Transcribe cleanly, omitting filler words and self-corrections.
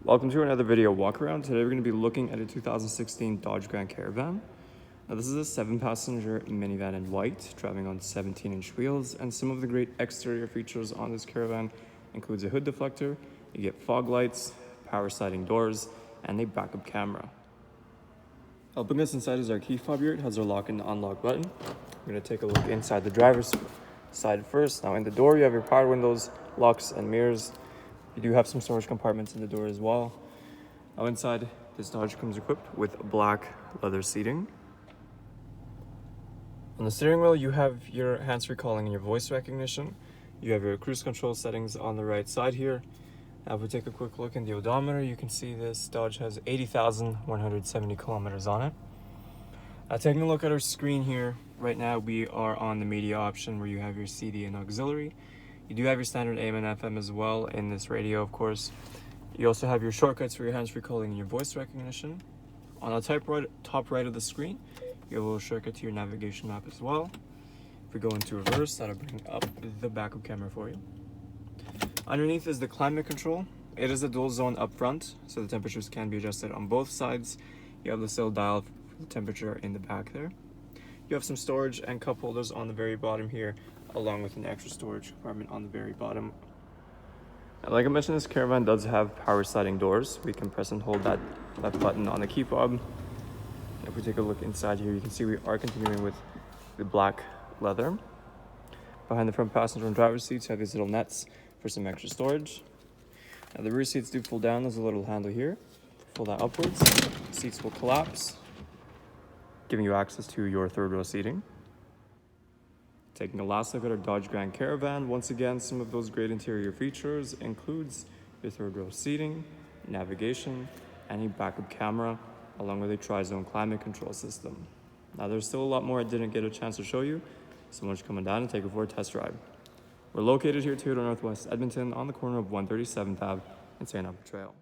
Welcome to another video walk around. Today we're going to be looking at a 2016 Dodge Grand Caravan. Now this is a 7-passenger minivan in white, driving on 17-inch wheels, and some of the great exterior features on this Caravan includes a hood deflector, you get fog lights, power sliding doors, and a backup camera. Helping us inside is our key fob here. It has our lock and unlock button. We're going to take a look inside the driver's side first. Now in the door you have your power windows, locks, and mirrors. You do have some storage compartments in the door as well. Now inside, this Dodge comes equipped with black leather seating. On the steering wheel, you have your hands-free calling and your voice recognition. You have your cruise control settings on the right side here. Now if we take a quick look in the odometer, you can see this Dodge has 80,170 kilometers on it. Now taking a look at our screen here, right now we are on the media option where you have your CD and auxiliary. You do have your standard AM and FM as well in this radio, of course. You also have your shortcuts for your hands-free calling and your voice recognition. On the top right of the screen, you have a little shortcut to your navigation map as well. If we go into reverse, that'll bring up the backup camera for you. Underneath is the climate control. It is a dual zone up front, so the temperatures can be adjusted on both sides. You have the still dial for the temperature in the back there. You have some storage and cup holders on the very bottom here, along with an extra storage compartment on the very bottom. And like I mentioned, this Caravan does have power sliding doors. We can press and hold that button on the key fob. If we take a look inside here, you can see we are continuing with the black leather. Behind the front passenger and driver's seats, you have these little nets for some extra storage. Now the rear seats do fold down. There's a little handle here. Fold that upwards. Seats will collapse, giving you access to your third row seating. Taking a last look at our Dodge Grand Caravan, once again, some of those great interior features includes your third row seating, navigation, and a backup camera, along with a tri-zone climate control system. Now there's still a lot more I didn't get a chance to show you, so why don't you come on down and take it for a test drive. We're located here at Toyota Northwest Edmonton on the corner of 137th Ave and St. Albert Trail.